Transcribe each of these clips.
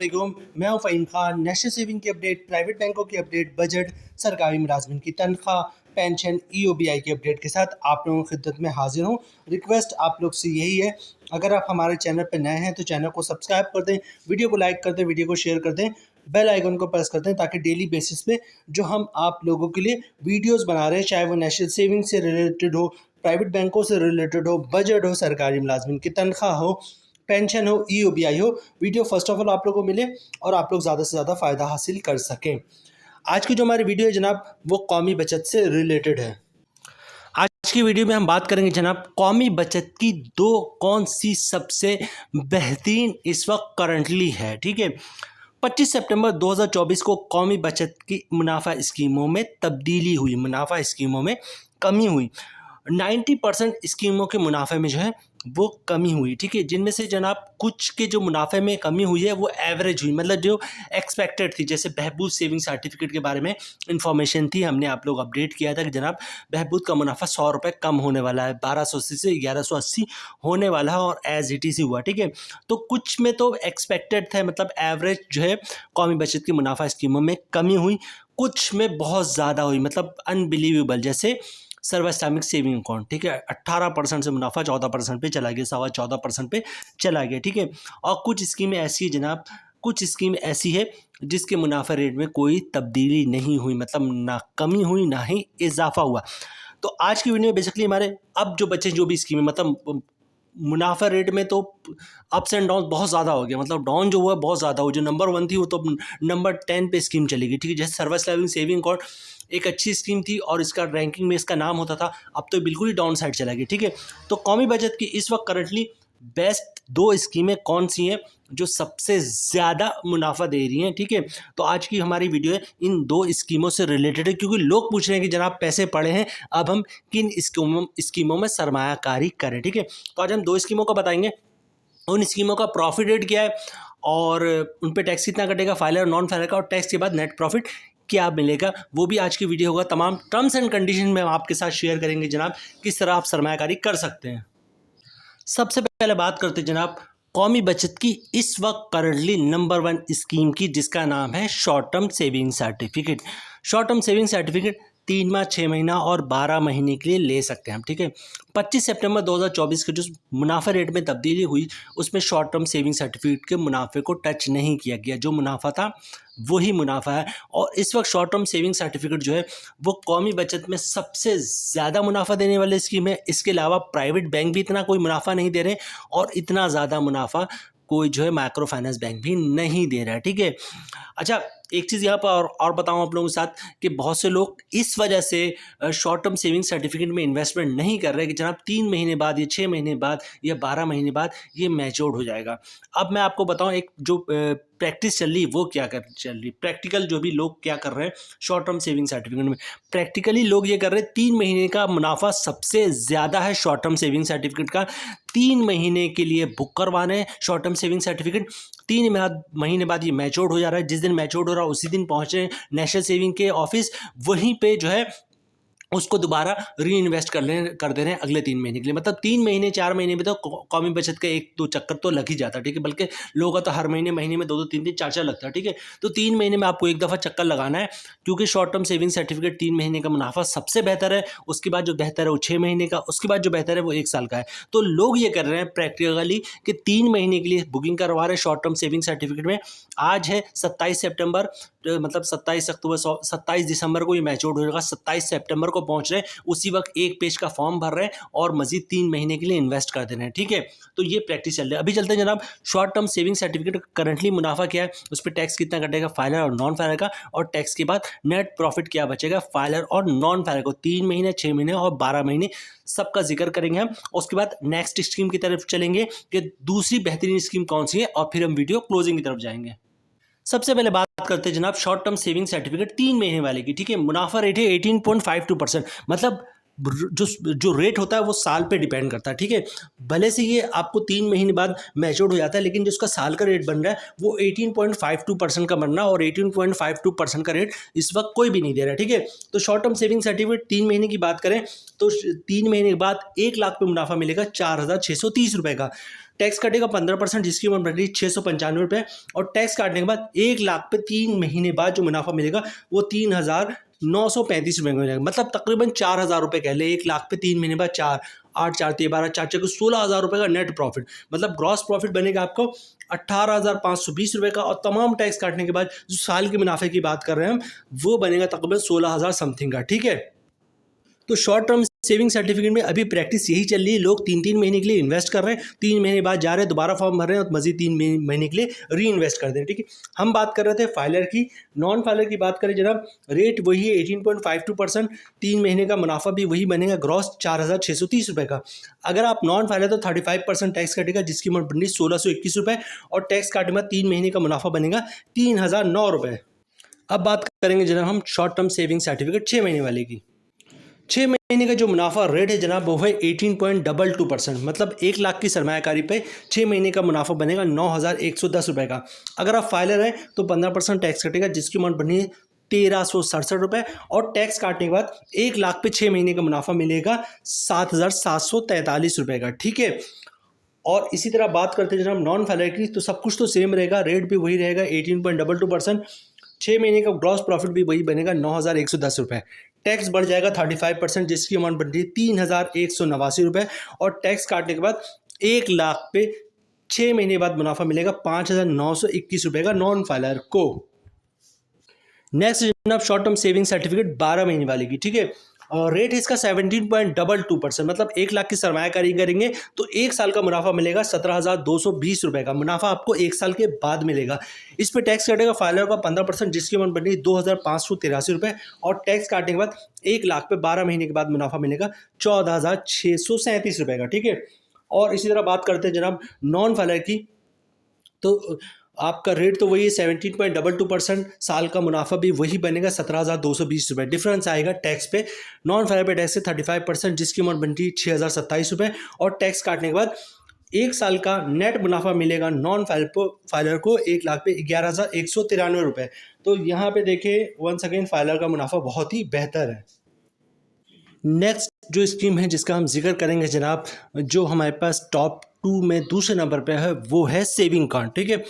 मैं हूं Faheem Khan. National saving की अपडेट, प्राइवेट बैंकों की अपडेट, बजट, सरकारी मुलाजमिन की तनख्वाह, पेंशन, ईओबीआई की अपडेट के साथ आप लोगों की खिदमत में हाजिर हूं। रिक्वेस्ट आप लोग से यही है, अगर आप हमारे चैनल पर नए हैं तो चैनल को सब्सक्राइब कर दें, वीडियो को लाइक कर दें, वीडियो को शेयर कर दें, बेल आइकन को प्रेस कर दें ताकि डेली बेसिस पे जो हम आप लोगों के लिए वीडियोज़ बना रहे हैं, चाहे वो नेशनल सेविंग से रिलेटेड हो, प्राइवेट बैंकों से रिलेटेड हो, बजट हो, सरकारी मुलाजमिन की तनख्वाह हो, पेंशन हो, ईओबीआई हो, वीडियो फर्स्ट ऑफ ऑल आप लोगों को मिले और आप लोग ज़्यादा से ज़्यादा फ़ायदा हासिल कर सकें। आज की जो हमारी वीडियो है जनाब, वो कौमी बचत से रिलेटेड है। आज की वीडियो में हम बात करेंगे जनाब, कौमी बचत की दो कौन सी सबसे बेहतरीन इस वक्त करंटली है। ठीक है, 25 सितंबर 2024 को कौमी बचत की मुनाफा स्कीमों में तब्दीली हुई, मुनाफा स्कीमों में कमी हुई। 90% स्कीमों के मुनाफे में जो है वो कमी हुई। ठीक है, जिनमें से जनाब कुछ के जो मुनाफे में कमी हुई है वो एवरेज हुई, मतलब जो एक्सपेक्टेड थी। जैसे बहबूद सेविंग सर्टिफिकेट के बारे में इंफॉर्मेशन थी, हमने आप लोग अपडेट किया था कि जनाब बहबूद का मुनाफा 100 रुपये कम होने वाला है, 1280 से 1180 होने वाला है और एज इट इज़ हुआ। ठीक है, तो कुछ में तो एक्सपेक्टेड थे, मतलब एवरेज जो है कौमी बचत की मुनाफा स्कीमों में कमी हुई, कुछ में बहुत ज़्यादा हुई, मतलब अनबिलीवेबल। जैसे सर्व इस्लामिक सेविंग अकाउंट, ठीक है, 18% से मुनाफा 14% पे चला गया, 14.25% पे चला गया। ठीक है, और कुछ स्कीमें ऐसी है जनाब, कुछ स्कीम ऐसी है जिसके मुनाफा रेट में कोई तब्दीली नहीं हुई, मतलब ना कमी हुई ना ही इजाफा हुआ। तो आज की वीडियो में बेसिकली हमारे अब जो बच्चे जो भी स्कीम है, मतलब मुनाफा रेट में तो अप्स एंड डाउन बहुत ज़्यादा हो गया, मतलब डाउन जो हुआ बहुत ज़्यादा हो, जो नंबर 1 थी वो तो नंबर 10 पे स्कीम चलेगी। ठीक है, जैसे सर्विस लेवलिंग सेविंग अकाउंट एक अच्छी स्कीम थी और इसका रैंकिंग में इसका नाम होता था, अब तो बिल्कुल ही डाउन साइड चला गया। ठीक है, तो कौमी बचत की इस वक्त करंटली बेस्ट दो स्कीमें कौन सी हैं जो सबसे ज़्यादा मुनाफा दे रही हैं। ठीक है, तो आज की हमारी वीडियो है इन दो स्कीमों से रिलेटेड है, क्योंकि लोग पूछ रहे हैं कि जनाब पैसे पड़े हैं, अब हम किन स्कीमों में सरमायाकारी करें। ठीक है, तो आज हम दो स्कीमों को बताएंगे, उन स्कीमों का प्रॉफिट रेट क्या है और उन पे टैक्स कितना कटेगा, फाइलर और नॉन फाइलर का, और टैक्स के बाद नेट प्रॉफिट क्या मिलेगा, वो भी आज की वीडियो होगा। तमाम टर्म्स एंड कंडीशन में हम आपके साथ शेयर करेंगे जनाब, किस तरह आप सरमायाकारी कर सकते हैं। सबसे पहले बात करते हैं जनाब कौमी बचत की इस वक्त करंटली नंबर 1 स्कीम की, जिसका नाम है short term saving certificate. Short term saving certificate 3 माह, 6 महीना और 12 महीने के लिए ले सकते हैं हम। ठीक है, 25 सितंबर 2024 के जो मुनाफा रेट में तब्दीली हुई उसमें शॉर्ट टर्म सेविंग सर्टिफिकेट के मुनाफे को टच नहीं किया गया, जो मुनाफा था वही मुनाफा है। और इस वक्त शॉर्ट टर्म सेविंग सर्टिफिकेट जो है वो कौमी बचत में सबसे ज़्यादा मुनाफा देने वाली स्कीम है। इसके अलावा प्राइवेट बैंक भी इतना कोई मुनाफा नहीं दे रहे और इतना ज़्यादा मुनाफा कोई जो है माइक्रो फाइनेंस बैंक भी नहीं दे रहा है। ठीक है, अच्छा एक चीज़ यहाँ पर और बताऊँ आप लोगों के साथ कि बहुत से लोग इस वजह से शॉर्ट टर्म सेविंग सर्टिफिकेट में इन्वेस्टमेंट नहीं कर रहे कि जनाब 3 महीने बाद या 6 महीने बाद या 12 महीने बाद ये मैच्योर हो जाएगा। अब मैं आपको बताऊँ एक जो प्रैक्टिस चल रही वो क्या चल रही, प्रैक्टिकल जो भी लोग क्या कर रहे हैं शॉर्ट टर्म सेविंग सर्टिफिकेट में, प्रैक्टिकली लोग ये कर रहे हैं 3 महीने का मुनाफा सबसे ज़्यादा है शॉर्ट टर्म सेविंग सर्टिफिकेट का। 3 महीने के लिए बुक करवाने हैं शॉर्ट टर्म सेविंग सर्टिफिकेट, 3 महीने बाद ये मैच्योर हो जा रहा है, जिस दिन मैच्योर हो रहा है उसी दिन पहुँचे नेशनल सेविंग के ऑफिस, वहीं पे जो है उसको दोबारा री इन्वेस्ट कर दे रहे हैं अगले 3 महीने के लिए। मतलब 3 महीने 4 महीने में तो कौमी बचत का 1-2 चक्कर तो लग ही जाता है। ठीक है, बल्कि लोगों का तो हर महीने में 2-2 3-3 4-4 लगता है। ठीक है, तो 3 महीने में आपको एक दफ़ा चक्कर लगाना है, क्योंकि शॉर्ट टर्म सेविंग सर्टिफिकेट 3 महीने का मुनाफा सबसे बेहतर है, उसके बाद जो बेहतर है वो 6 महीने का, उसके बाद जो बेहतर है वो 1 साल का है। तो लोग ये कर रहे हैं प्रैक्टिकली कि 3 महीने के लिए बुकिंग करवा रहे हैं शॉर्ट टर्म सेविंग सर्टिफिकेट में। आज है 27 सितंबर, मतलब 27 दिसंबर को ये मैच्योर हो जाएगा, 27 सितंबर को पहुंच रहे हैं, उसी वक्त एक पेज का फॉर्म भर रहे हैं और मजीद 3 महीने के लिए इन्वेस्ट कर दे रहे हैं। ठीक है, तो ये प्रैक्टिस चल रही है। अभी चलते हैं जनाब short term saving certificate currently मुनाफा क्या है, उस पर टैक्स कितना कटेगा फाइलर और नॉन फाइलर का, और टैक्स के बाद नेट प्रॉफिट क्या बचेगा फाइलर और नॉन फाइलर को, 3 महीने, 6 महीने और 12 महीने सबका जिक्र करेंगे हम। उसके बाद नेक्स्ट स्कीम की तरफ चलेंगे कि दूसरी बेहतरीन स्कीम कौन सी है, और फिर हम वीडियो क्लोजिंग की तरफ जाएंगे। सबसे पहले बात करते हैं जनाब शॉर्ट टर्म सेविंग सर्टिफिकेट 3 महीने वाले की। ठीक है, मुनाफा रेट है 18.52%, मतलब जो जो रेट होता है वो साल पे डिपेंड करता है, ठीक है। भले से ये आपको 3 महीने बाद मैच्योर हो जाता है, लेकिन जिसका साल का रेट बन रहा है वो 18.52% का बन रहा है, और 18.52% का रेट इस वक्त कोई भी नहीं दे रहा है, ठीक है। तो शॉर्ट टर्म सेविंग सर्टिफिकेट 3 महीने की बात करें तो 3 महीने के बाद 1 लाख पे मुनाफा मिलेगा 4,630 रुपये का। टैक्स कटेगा 15%, जिसकी उम्र बढ़ रही 695 रुपये, और टैक्स काटने के बाद 1 लाख पे 3 महीने बाद जो मुनाफा मिलेगा वो 3,935 रुपये मिलेगा। मतलब तकरीबन 4,000 रुपये कह ले, 1 लाख पे 3 महीने बाद 4, 8 4 12 4 4 को 16,000 रुपये का नेट प्रॉफिट, मतलब ग्रॉस प्रॉफिट बनेगा आपको 18,520 रुपये का। और तमाम टैक्स काटने के बाद जो साल के मुनाफे की बात कर रहे हैं हम, वो बनेगा तकरीबन 16,000 समथिंग का, ठीक है। तो शॉर्ट टर्म सेविंग सर्टिफिकेट में अभी प्रैक्टिस यही चल रही है, लोग 3-3 महीने के लिए इन्वेस्ट कर रहे हैं, 3 महीने बाद जा रहे हैं दोबारा फॉर्म भर रहे हैं और मजीद 3 महीने के लिए री इन्वेस्ट कर दे रहे हैं, ठीक है। हम बात कर रहे थे फाइलर की। नॉन फाइलर की बात करें जनाब, रेट वही है 18.52%, 3 महीने का मुनाफा भी वही बनेगा ग्रॉस 4,630 रुपये का। अगर आप नॉन फाइलर तो 35% टैक्स कटेगा, जिसकी अमाउंट बनी 1,621 रुपये, और टैक्स काटने के बाद 3 महीने का मुनाफा बनेगा 3,009 रुपये। अब बात करेंगे जनाब हम शॉर्ट टर्म सेविंग सर्टिफिकेट 6 महीने वाले की। 6 महीने का जो मुनाफा रेट है जनाब वो है 18.22%, मतलब 1 लाख की सरमायाकारी पे 6 महीने का मुनाफा बनेगा 9,110 रुपये का। अगर आप फाइलर हैं तो 15% टैक्स कटेगा, जिसकी अमाउंट बनी है 1,367 रुपये, और टैक्स काटने के बाद 1 लाख पे 6 महीने का मुनाफा मिलेगा 7,743 रुपये का, ठीक है। और इसी तरह बात करते हैं जनाब नॉन फाइलर की, तो सब कुछ तो सेम रहेगा, रेट भी वही रहेगा 18.22%, 6 महीने का ग्रॉस प्रॉफिट भी वही बनेगा 9,110 रुपये। टैक्स बढ़ जाएगा 35%, जिसकी अमाउंट बन रही है 3,189 रुपये, और टैक्स काटने के बाद 1 लाख पे 6 महीने बाद मुनाफा मिलेगा 5,921 रुपये का नॉन फाइलर को। नेक्स्ट जनाब शॉर्ट टर्म सेविंग सर्टिफिकेट 12 महीने वाली की, ठीक है। और रेट इसका 17.22%, मतलब 1 लाख की सरमायाकारी करेंगे तो 1 साल का मुनाफा मिलेगा 17,220 रुपये का। मुनाफा आपको 1 साल के बाद मिलेगा। इस पर टैक्स काटेगा फाइलर का 15%, जिसकी अमाउंट बन रही 2,583 रुपये, और टैक्स काटने के बाद 1 लाख पे 12 महीने के बाद मुनाफा मिलेगा 14,637 रुपये का, ठीक है। और इसी तरह बात करते हैं जनाब नॉन फाइलर की, तो आपका रेट तो वही है 17.22%, साल का मुनाफा भी वही बनेगा 17,220 रुपये। डिफरेंस आएगा टैक्स पे, नॉन फाइलर पे टैक्स से 35%, जिसकी अमाउंट बनती है 6,027 रुपये, और टैक्स काटने के बाद 1 साल का नेट मुनाफा मिलेगा नॉन फाइलर को 1 लाख पे 11,193 रुपये। तो यहाँ पे देखें वंस अगेन फाइलर का मुनाफा बहुत ही बेहतर है। नेक्स्ट जो स्कीम है जिसका हम जिक्र करेंगे जनाब, जो हमारे पास टॉप 2 में दूसरे नंबर पे है, वो है सेविंग अकाउंट, ठीक है।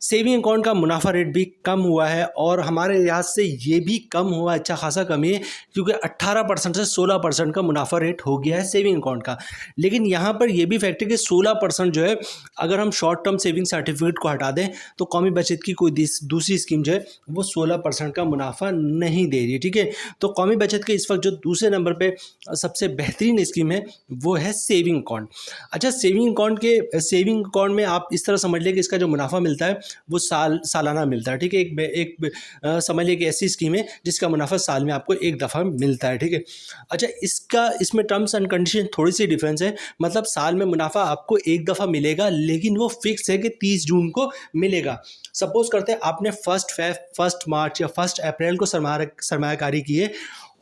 सेविंग अकाउंट का मुनाफा रेट भी कम हुआ है, और हमारे लिहाज से ये भी कम हुआ, अच्छा खासा कमी है, क्योंकि 18% से 16% का मुनाफा रेट हो गया है सेविंग अकाउंट का। लेकिन यहाँ पर यह भी फैक्ट है कि 16% जो है, अगर हम शॉर्ट टर्म सेविंग सर्टिफिकेट को हटा दें तो कौमी बचत की कोई दूसरी स्कीम जो है वो 16% का मुनाफा नहीं दे रही है, ठीक है। तो कौमी बचत के इस वक्त जो दूसरे नंबर पर सबसे बेहतरीन स्कीम है वो है सेविंग अकाउंट। अच्छा, सेविंग अकाउंट में आप इस तरह समझ लें कि इसका जो मुनाफा मिलता है वो सालाना मिलता है, ठीक है। एक समझ लीजिए कि ऐसी स्कीम है जिसका मुनाफा साल में आपको एक दफ़ा मिलता है, ठीक है। अच्छा, इसमें टर्म्स एंड कंडीशन थोड़ी सी डिफरेंस है, मतलब साल में मुनाफा आपको एक दफ़ा मिलेगा, लेकिन वो फिक्स है कि 30 जून को मिलेगा। सपोज करते हैं आपने 1 मार्च या 1 अप्रैल को सरमायाकारी की है,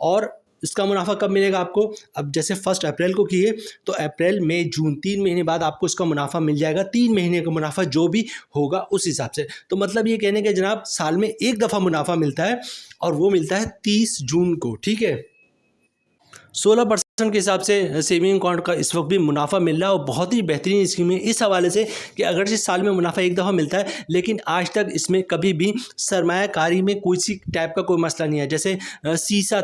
और इसका मुनाफा कब मिलेगा आपको? अब जैसे 1 अप्रैल को किए तो अप्रैल मई जून 3 महीने बाद आपको इसका मुनाफा मिल जाएगा, 3 महीने का मुनाफा जो भी होगा उस हिसाब से। तो मतलब ये कहने के जनाब साल में एक दफ़ा मुनाफा मिलता है, और वो मिलता है 30 जून को, ठीक है। 16% के हिसाब से सेविंग अकाउंट का इस वक्त भी मुनाफा मिल रहा है, और बहुत ही बेहतरीन स्कीम है इस हवाले से कि अगर इस साल में मुनाफा एक दफ़ा मिलता है, लेकिन आज तक इसमें कभी भी सरमायाकारी में कोई सी टाइप का कोई मसला नहीं है। जैसे सीसा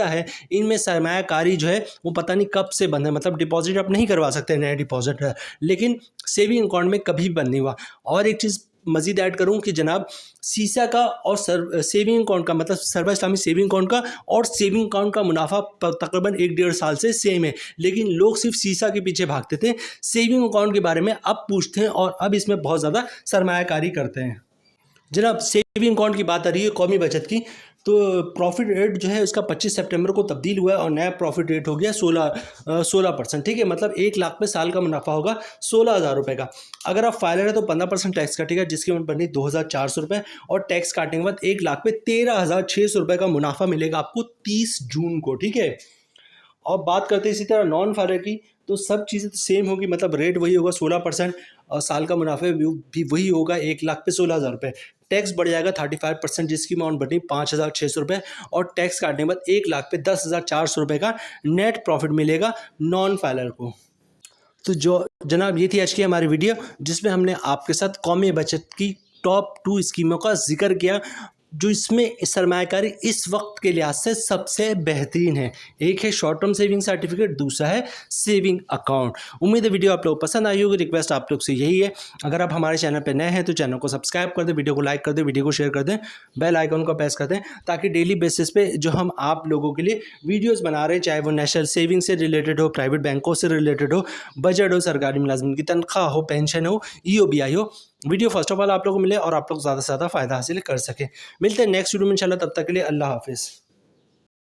है, इनमें सरमायाकारी जो है वो पता नहीं कब से बंद है, मतलब डिपॉजिट आप नहीं करवा सकते नया डिपॉजिट, लेकिन सेविंग अकाउंट में कभी बंद नहीं हुआ। और एक चीज़ मज़ीद ऐड करूँ कि जनाब सीसा का और सेविंग अकाउंट का, मतलब सर्वा इस्लामी सेविंग अकाउंट का और सेविंग अकाउंट का मुनाफा तकरीबन 1-1.5 साल से सेम है, लेकिन लोग सिर्फ सीसा के पीछे भागते थे, सेविंग अकाउंट के बारे में अब पूछते हैं और अब इसमें बहुत ज़्यादा सरमायाकारी करते हैं। जनाब सेविंग अकाउंट की बात आ रही है कौमी बचत की, तो प्रॉफिट रेट जो है उसका 25 सितंबर को तब्दील हुआ है और नया प्रॉफिट रेट हो गया 16%। ठीक है, मतलब 1 लाख पे साल का मुनाफा होगा 16,000 रुपये का। अगर आप फाइलर है तो 15% टैक्स कटेगा, जिसकी अमाउंट बनी 2,400 रुपये, और टैक्स काटने के बाद 1 लाख पे 13,600 रुपये का मुनाफा मिलेगा आपको 30 जून को। ठीक है, और बात करते हैं इसी तरह नॉन फाइलर की, तो सब चीज़ें तो सेम होगी, मतलब रेट वही होगा 16%, और साल का मुनाफा भी वही होगा 1 लाख पे 16,000 रुपये। टैक्स बढ़ जाएगा 35%, जिसकी अमाउंट बनी 5,600 रुपये, और टैक्स काटने के बाद 1 लाख पे 10,400 रुपये का नेट प्रॉफिट मिलेगा नॉन फाइलर को। तो जो जनाब ये थी आज की हमारी वीडियो, जिसमें हमने आपके साथ कौमी बचत की टॉप 2 स्कीमों का जिक्र किया, जो इसमें सरमायाकारी इस वक्त के लिहाज से सबसे बेहतरीन है। एक है शॉर्ट टर्म सेविंग सर्टिफिकेट, दूसरा है सेविंग अकाउंट। उम्मीद है वीडियो आप लोग पसंद आई होगी। रिक्वेस्ट आप लोग से यही है, अगर आप हमारे चैनल पर नए हैं तो चैनल को सब्सक्राइब कर दें, वीडियो को लाइक कर दें, वीडियो को शेयर कर दें, बेल आइकन को प्रेस कर दें, ताकि डेली बेसिस पे जो हम आप लोगों के लिए वीडियोज़ बना रहे हैं, चाहे वो नेशनल सेविंग से रिलेटेड हो, प्राइवेट बैंकों से रिलेटेड हो, बजट हो, सरकारी मुलाजमिन की तनख्वाह हो, पेंशन हो, EOBI हो, वीडियो फर्स्ट ऑफ ऑल आप लोगों को मिले और आप लोग ज़्यादा से ज़्यादा फ़ायदा हासिल कर सकें। मिलते हैं नेक्स्ट वीडियो में इंशाल्लाह, तब तक के लिए अल्लाह हाफिज़।